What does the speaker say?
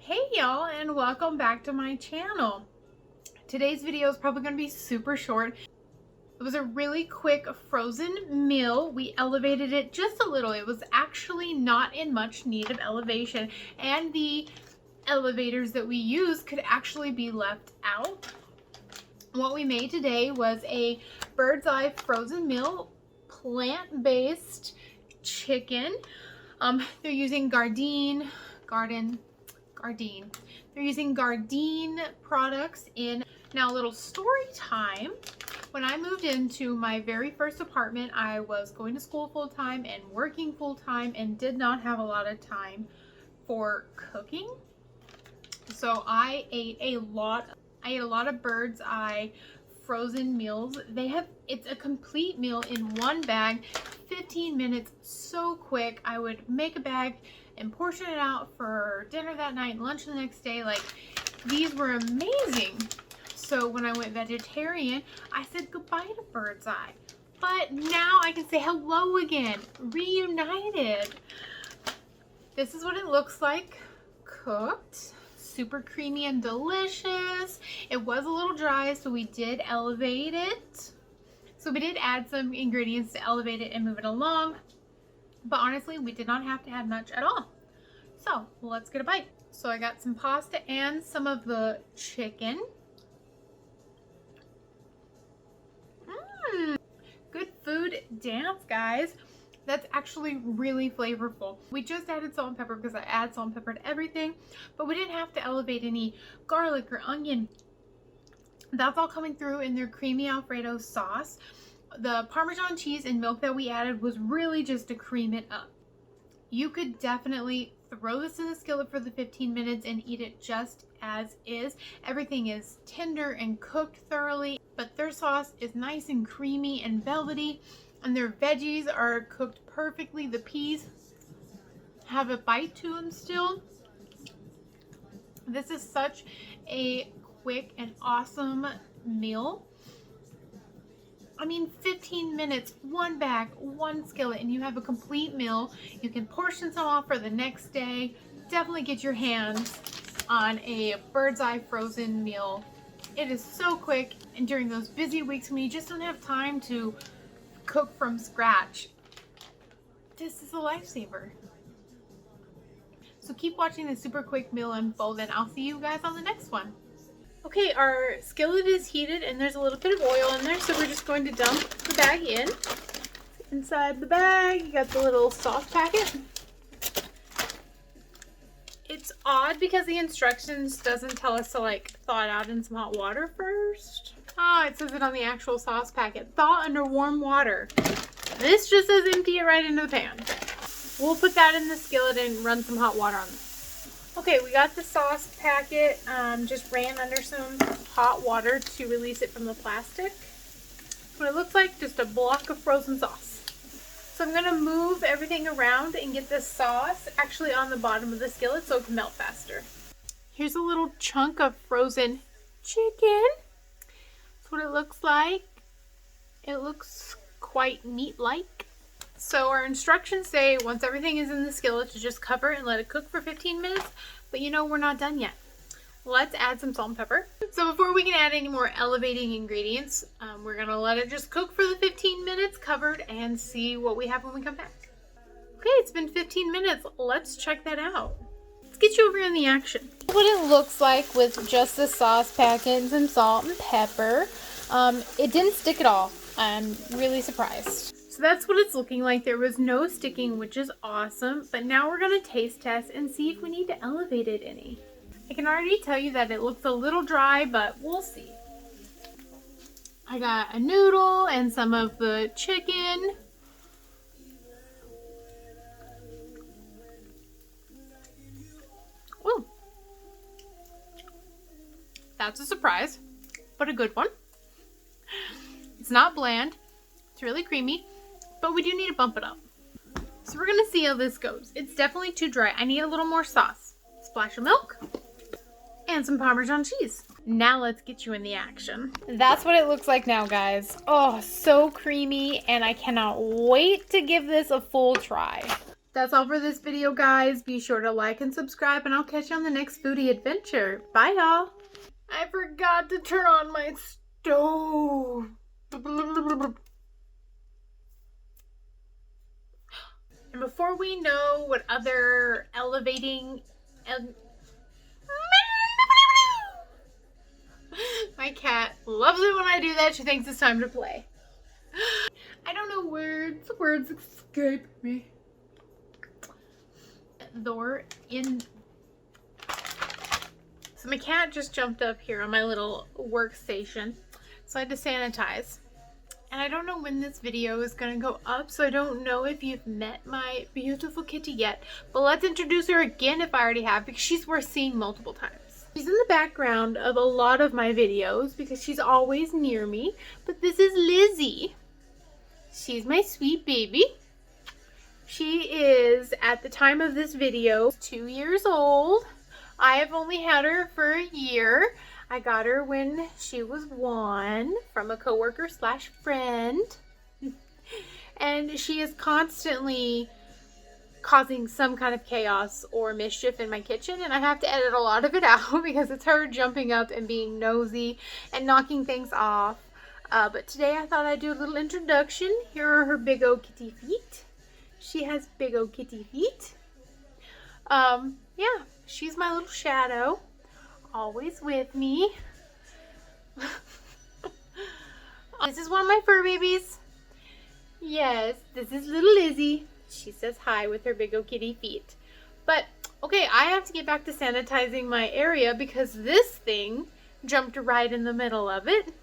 Hey y'all, and welcome back to my channel. Today's video is probably going to be super short. It was a really quick frozen meal. We elevated it just a little. It was actually not in much need of elevation, and the elevators that we used could actually be left out. What we made today was a bird's eye frozen meal, plant-based chicken. They're using Gardein. They're using Gardein products in. Now, a little story time. When I moved into my very first apartment, I was going to school full-time and working full-time and did not have a lot of time for cooking. So I ate a lot of bird's eye frozen meals. It's a complete meal in one bag, 15 minutes, so quick. I would make a bag and portion it out for dinner that night and lunch the next day. Like, these were amazing. So when I went vegetarian, I said goodbye to bird's eye. But now I can say hello again, reunited. This is what it looks like cooked. Super creamy and delicious. It was a little dry, so we did elevate it. So we did add some ingredients to elevate it and move it along. But honestly, we did not have to add much at all. So let's get a bite. So I got some pasta and some of the chicken. Good food dance, guys. That's actually really flavorful. We just added salt and pepper because I add salt and pepper to everything, but we didn't have to elevate any garlic or onion. That's all coming through in their creamy Alfredo sauce. The Parmesan cheese and milk that we added was really just to cream it up. You could definitely throw this in the skillet for the 15 minutes and eat it just as is. Everything is tender and cooked thoroughly, but their sauce is nice and creamy and velvety, and their veggies are cooked perfectly. The peas have a bite to them still. This is such a quick and awesome meal. I mean, 15 minutes, one bag, one skillet, and you have a complete meal. You can portion some off for the next day. Definitely get your hands on a bird's eye frozen meal. It is so quick, and during those busy weeks when you just don't have time to cook from scratch, this is a lifesaver. So keep watching the super quick meal unfold, and I'll see you guys on the next one. Okay, our skillet is heated and there's a little bit of oil in there, so we're just going to dump the bag in. Inside the bag, you got the little sauce packet. It's odd because the instructions doesn't tell us to like thaw it out in some hot water first. Oh, it says it on the actual sauce packet. Thaw under warm water. This just says empty it right into the pan. We'll put that in the skillet and run some hot water on it. Okay, we got the sauce packet, just ran under some hot water to release it from the plastic. What it looks like, just a block of frozen sauce. So I'm gonna move everything around and get this sauce actually on the bottom of the skillet so it can melt faster. Here's a little chunk of frozen chicken. That's what it looks like. It looks quite meat-like. So our instructions say once everything is in the skillet to just cover it and let it cook for 15 minutes, but you know we're not done yet. Let's add some salt and pepper. So before we can add any more elevating ingredients, we're gonna let it just cook for the 15 minutes covered and see what we have when we come back. Okay, it's been 15 minutes. Let's check that out. Let's get you over in the action. What it looks like with just the sauce packet and some salt and pepper. It didn't stick at all. I'm really surprised. So that's what it's looking like. There was no sticking, which is awesome. But now we're going to taste test and see if we need to elevate it any. I can already tell you that it looks a little dry, but we'll see. I got a noodle and some of the chicken. Ooh. That's a surprise, but a good one. It's not bland. It's really creamy. But we do need to bump it up. So we're going to see how this goes. It's definitely too dry. I need a little more sauce. Splash of milk. And some Parmesan cheese. Now let's get you in the action. That's what it looks like now, guys. Oh, so creamy. And I cannot wait to give this a full try. That's all for this video, guys. Be sure to like and subscribe, and I'll catch you on the next foodie adventure. Bye, y'all. I forgot to turn on my stove. And before we know what other elevating... My cat loves it when I do that. She thinks it's time to play. I don't know words. Words escape me. They're in... So my cat just jumped up here on my little workstation. So I had to sanitize. And I don't know when this video is going to go up, so I don't know if you've met my beautiful kitty yet. But let's introduce her again if I already have, because she's worth seeing multiple times. She's in the background of a lot of my videos because she's always near me. But this is Lizzie. She's my sweet baby. She is, at the time of this video, 2 years old. I have only had her for a year. I got her when she was 1 from a coworker slash friend. And she is constantly causing some kind of chaos or mischief in my kitchen, and I have to edit a lot of it out because it's her jumping up and being nosy and knocking things off. But today I thought I'd do a little introduction. Here are her big old kitty feet. She has big old kitty feet. Yeah, she's my little shadow. Always with me. This is one of my fur babies. Yes, this is little Lizzie. She says hi with her big old kitty feet. But, okay, I have to get back to sanitizing my area because this thing jumped right in the middle of it.